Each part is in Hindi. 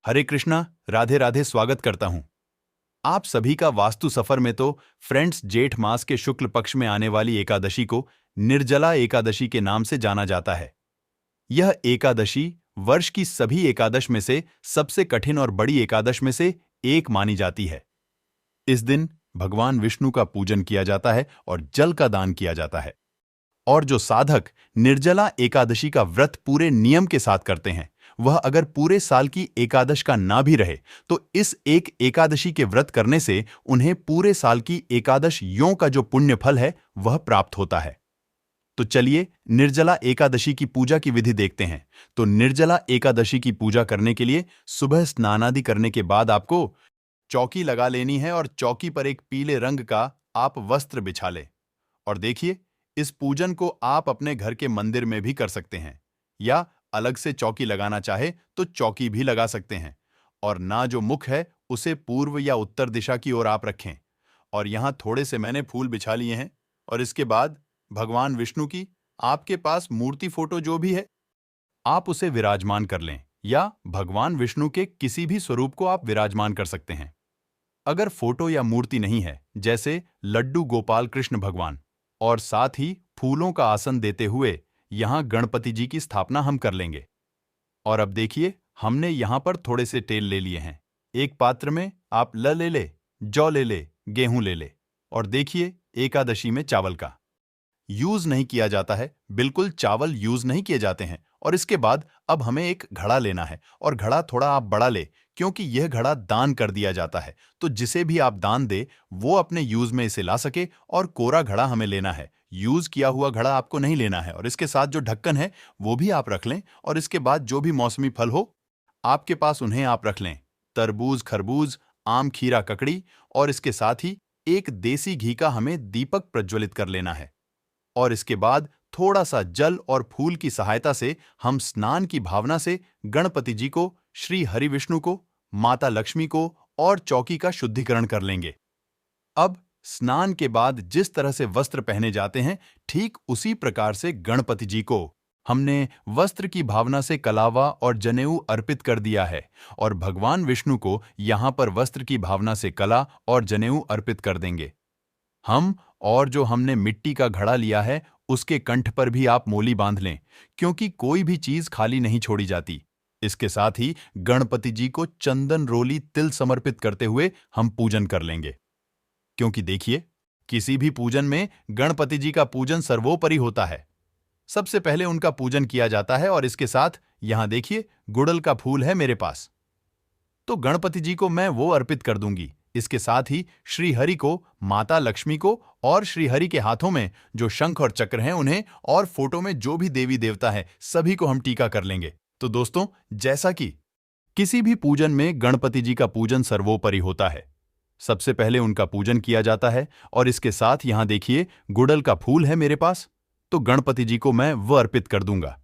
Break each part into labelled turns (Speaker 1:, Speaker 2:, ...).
Speaker 1: हरे कृष्णा, राधे राधे। स्वागत करता हूं आप सभी का वास्तु सफर में। तो फ्रेंड्स, जेठ मास के शुक्ल पक्ष में आने वाली एकादशी को निर्जला एकादशी के नाम से जाना जाता है। यह एकादशी वर्ष की सभी एकादश में से सबसे कठिन और बड़ी एकादश में से एक मानी जाती है। इस दिन भगवान विष्णु का पूजन किया जाता है और जल का दान किया जाता है। और जो साधक निर्जला एकादशी का व्रत पूरे नियम के साथ करते हैं, वह अगर पूरे साल की एकादश का ना भी रहे तो इस एक एकादशी के व्रत करने से उन्हें पूरे साल की एकादश यों का जो पुण्य फल है वह प्राप्त होता है। तो चलिए निर्जला एकादशी की पूजा की विधि देखते हैं। तो निर्जला एकादशी की पूजा करने के लिए सुबह स्नानादि करने के बाद आपको चौकी लगा लेनी है और चौकी पर एक पीले रंग का आप वस्त्र बिछा लें। और देखिए, इस पूजन को आप अपने घर के मंदिर में भी कर सकते हैं, या अलग से चौकी लगाना चाहे तो चौकी भी लगा सकते हैं। और ना जो मुख है उसे पूर्व या उत्तर दिशा की ओर आप रखें। और यहां थोड़े से मैंने फूल बिछा लिए हैं। और इसके बाद भगवान विष्णु की आपके पास मूर्ति फोटो जो भी है आप उसे विराजमान कर लें, या भगवान विष्णु के किसी भी स्वरूप को आप विराजमान कर सकते हैं। अगर फोटो या मूर्ति नहीं है, जैसे लड्डू गोपाल कृष्ण भगवान, और साथ ही फूलों का आसन देते हुए यहां गणपति जी की स्थापना हम कर लेंगे। और अब देखिए, हमने यहां पर थोड़े से तेल ले लिए हैं। एक पात्र में आप ले ले, जौ ले ले, गेहूं ले ले। और देखिए, एकादशी में चावल का यूज नहीं किया जाता है, बिल्कुल चावल यूज नहीं किए जाते हैं। और इसके बाद अब हमें एक घड़ा लेना है, और घड़ा थोड़ा आप बड़ा ले, क्योंकि यह घड़ा दान कर दिया जाता है। तो जिसे भी आप दान दे वो अपने यूज में इसे ला सके। और कोरा घड़ा हमें लेना है, यूज किया हुआ घड़ा आपको नहीं लेना है। और इसके साथ जो ढक्कन है वो भी आप रख लें। और इसके बाद जो भी मौसमी फल हो आपके पास उन्हें आप रख लें। तरबूज, खरबूज, आम, खीरा, ककड़ी। और इसके साथ ही एक देसी घी का हमें दीपक प्रज्वलित कर लेना है। और इसके बाद थोड़ा सा जल और फूल की सहायता से हम स्नान की भावना से गणपति जी को, श्री हरि विष्णु को, माता लक्ष्मी को और चौकी का शुद्धिकरण कर लेंगे। अब स्नान के बाद जिस तरह से वस्त्र पहने जाते हैं, ठीक उसी प्रकार से गणपति जी को हमने वस्त्र की भावना से कलावा और जनेऊ अर्पित कर दिया है। और भगवान विष्णु को यहां पर वस्त्र की भावना से कला और जनेऊ अर्पित कर देंगे हम। और जो हमने मिट्टी का घड़ा लिया है उसके कंठ पर भी आप मोली बांध लें, क्योंकि कोई भी चीज खाली नहीं छोड़ी जाती। इसके साथ ही गणपति जी को चंदन, रोली, तिल समर्पित करते हुए हम पूजन कर लेंगे। क्योंकि देखिए, किसी भी पूजन में गणपति जी का पूजन सर्वोपरि होता है। सबसे पहले उनका पूजन किया जाता है। और इसके साथ यहां देखिए, गुड़ल का फूल है मेरे पास, तो गणपति जी को मैं वो अर्पित कर दूंगी। इसके साथ ही श्री हरि को, माता लक्ष्मी को और श्री हरि के हाथों में जो शंख और चक्र हैं उन्हें, और फोटो में जो भी देवी देवता है सभी को हम टीका कर लेंगे। तो दोस्तों, जैसा कि किसी भी पूजन में गणपति जी का पूजन सर्वोपरि होता है, सबसे पहले उनका पूजन किया जाता है। और इसके साथ यहां देखिए, गुड़ल का फूल है मेरे पास, तो गणपति जी को मैं वह अर्पित कर दूंगा।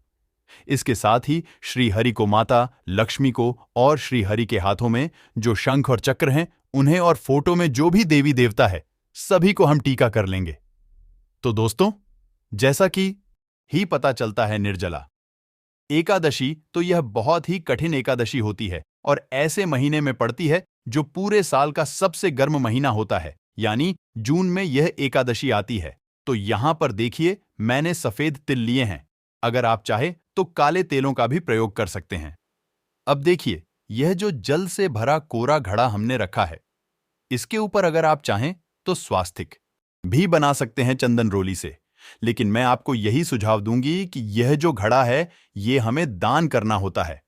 Speaker 1: इसके साथ ही श्री हरि को, माता लक्ष्मी को और श्री हरि के हाथों में जो शंख और चक्र हैं उन्हें, और फोटो में जो भी देवी देवता है सभी को हम टीका कर लेंगे। तो दोस्तों, जैसा कि ही पता चलता है, निर्जला एकादशी तो यह बहुत ही कठिन एकादशी होती है और ऐसे महीने में पड़ती है जो पूरे साल का सबसे गर्म महीना होता है, यानी जून में यह एकादशी आती है। तो यहां पर देखिए, मैंने सफेद तिल लिए हैं। अगर आप चाहे तो काले तेलों का भी प्रयोग कर सकते हैं। अब देखिए, यह जो जल से भरा कोरा घड़ा हमने रखा है, इसके ऊपर अगर आप चाहें तो स्वास्तिक भी बना सकते हैं चंदन रोली से। लेकिन मैं आपको यही सुझाव दूंगी कि यह जो घड़ा है ये हमें दान करना होता है।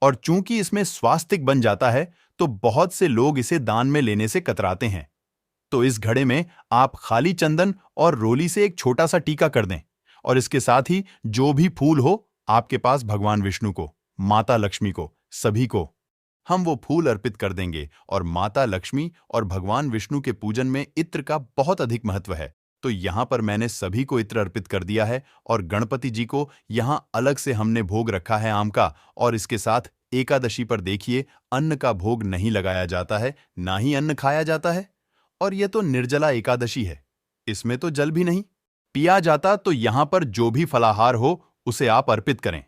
Speaker 1: और चूंकि इसमें स्वास्तिक बन जाता है तो बहुत से लोग इसे दान में लेने से कतराते हैं। तो इस घड़े में आप खाली चंदन और रोली से एक छोटा सा टीका कर दें। और इसके साथ ही जो भी फूल हो आपके पास, भगवान विष्णु को, माता लक्ष्मी को, सभी को हम वो फूल अर्पित कर देंगे। और माता लक्ष्मी और भगवान विष्णु के पूजन में इत्र का बहुत अधिक महत्व है। तो यहां पर मैंने सभी को इत्र अर्पित कर दिया है। और गणपति जी को यहां अलग से हमने भोग रखा है आम का। और इसके साथ एकादशी पर देखिए, अन्न का भोग नहीं लगाया जाता है, ना ही अन्न खाया जाता है। और यह तो निर्जला एकादशी है, इसमें तो जल भी नहीं पिया जाता। तो यहां पर जो भी फलाहार हो उसे आप अर्पित करें,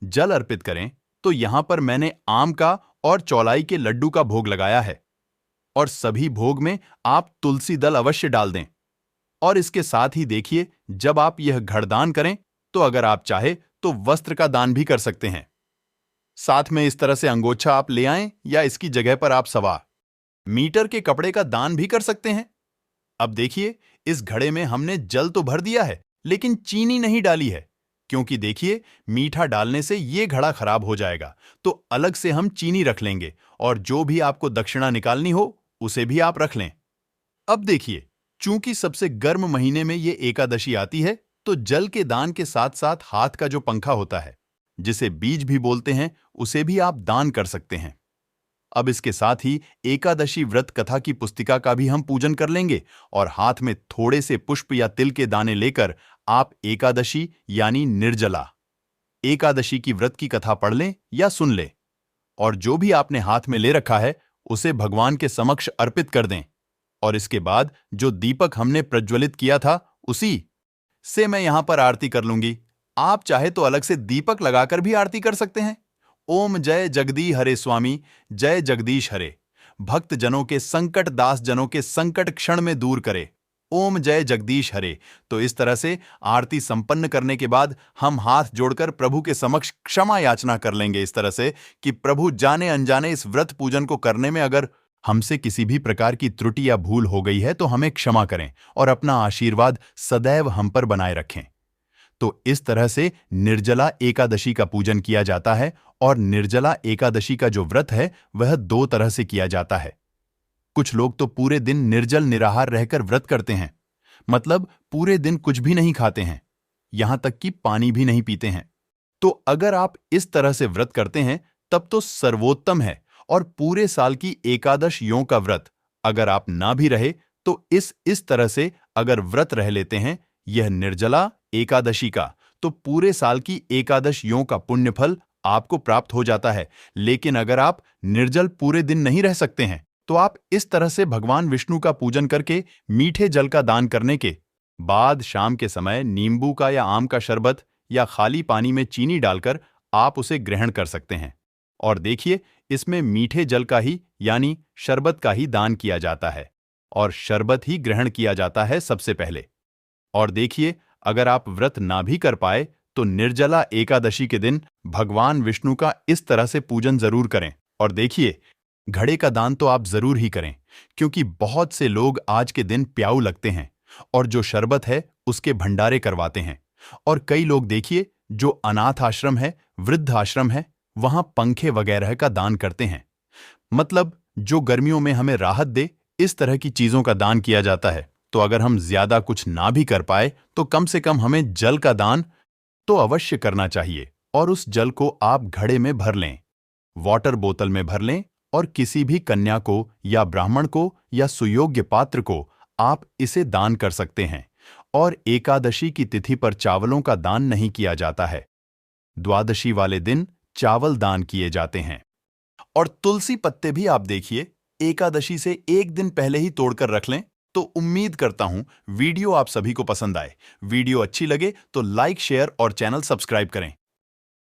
Speaker 1: जल अर्पित करें। तो यहां पर मैंने आम का और चौलाई के लड्डू का भोग लगाया है। और सभी भोग में आप तुलसी दल अवश्य डाल दें। और इसके साथ ही देखिए, जब आप यह घड़दान करें तो अगर आप चाहे तो वस्त्र का दान भी कर सकते हैं। साथ में इस तरह से अंगोछा आप ले आएं या इसकी जगह पर आप सवा मीटर के कपड़े का दान भी कर सकते हैं। अब देखिए, इस घड़े में हमने जल तो भर दिया है लेकिन चीनी नहीं डाली है, क्योंकि देखिए मीठा डालने से ये घड़ा खराब हो जाएगा। तो अलग से हम चीनी रख लेंगे और जो भी आपको दक्षिणा निकालनी हो उसे भी आप रख लें। अब देखिए, चूंकि सबसे गर्म महीने में ये एकादशी आती है तो जल के दान के साथ साथ हाथ का जो पंखा होता है, जिसे बीज भी बोलते हैं, उसे भी आप दान कर सकते हैं। अब इसके साथ ही एकादशी व्रत कथा की पुस्तिका का भी हम पूजन कर लेंगे और हाथ में थोड़े से पुष्प या तिल के दाने लेकर आप एकादशी यानी निर्जला एकादशी की व्रत की कथा पढ़ लें या सुन लें। और जो भी आपने हाथ में ले रखा है उसे भगवान के समक्ष अर्पित कर दें। और इसके बाद जो दीपक हमने प्रज्वलित किया था उसी से मैं यहां पर आरती कर लूंगी। आप चाहे तो अलग से दीपक लगाकर भी आरती कर सकते हैं। ओम जय जगदी हरे स्वामी, जय जगदीश हरे। भक्त जनों के संकट, दास जनों के संकट क्षण में दूर करे। ओम जय जगदीश हरे। तो इस तरह से आरती संपन्न करने के बाद हम हाथ जोड़कर प्रभु के समक्ष क्षमा याचना कर लेंगे, इस तरह से कि प्रभु, जाने अनजाने इस व्रत पूजन को करने में अगर हमसे किसी भी प्रकार की त्रुटि या भूल हो गई है तो हमें क्षमा करें और अपना आशीर्वाद सदैव हम पर बनाए रखें। तो इस तरह से निर्जला एकादशी का पूजन किया जाता है। और निर्जला एकादशी का जो व्रत है वह दो तरह से किया जाता है। कुछ लोग तो पूरे दिन निर्जल निराहार रहकर व्रत करते हैं, मतलब पूरे दिन कुछ भी नहीं खाते हैं, यहां तक कि पानी भी नहीं पीते हैं। तो अगर आप इस तरह से व्रत करते हैं तब तो सर्वोत्तम है। और पूरे साल की एकादश यों का व्रत अगर आप ना भी रहे तो इस तरह से अगर व्रत रह लेते हैं यह निर्जला एकादशी का, तो पूरे साल की एकादश यों का पुण्य फल आपको प्राप्त हो जाता है। लेकिन अगर आप निर्जल पूरे दिन नहीं रह सकते हैं तो आप इस तरह से भगवान विष्णु का पूजन करके मीठे जल का दान करने के बाद शाम के समय नींबू का या आम का शरबत या खाली पानी में चीनी डालकर आप उसे ग्रहण कर सकते हैं। और देखिए, इसमें मीठे जल का ही यानी शरबत का ही दान किया जाता है और शरबत ही ग्रहण किया जाता है सबसे पहले। और देखिए, अगर आप व्रत ना भी कर पाए तो निर्जला एकादशी के दिन भगवान विष्णु का इस तरह से पूजन जरूर करें। और देखिए, घड़े का दान तो आप जरूर ही करें, क्योंकि बहुत से लोग आज के दिन प्याऊ लगते हैं और जो शरबत है उसके भंडारे करवाते हैं। और कई लोग देखिए, जो अनाथ आश्रम है, वृद्ध आश्रम है, वहां पंखे वगैरह का दान करते हैं। मतलब जो गर्मियों में हमें राहत दे, इस तरह की चीजों का दान किया जाता है। तो अगर हम ज्यादा कुछ ना भी कर पाए तो कम से कम हमें जल का दान तो अवश्य करना चाहिए। और उस जल को आप घड़े में भर लें, वाटर बोतल में भर लें और किसी भी कन्या को या ब्राह्मण को या सुयोग्य पात्र को आप इसे दान कर सकते हैं। और एकादशी की तिथि पर चावलों का दान नहीं किया जाता है। द्वादशी वाले दिन चावल दान किए जाते हैं। और तुलसी पत्ते भी आप देखिए, एकादशी से एक दिन पहले ही तोड़कर रख लें। तो उम्मीद करता हूं वीडियो आप सभी को पसंद आए। वीडियो अच्छी लगे तो लाइक, शेयर और चैनल सब्सक्राइब करें।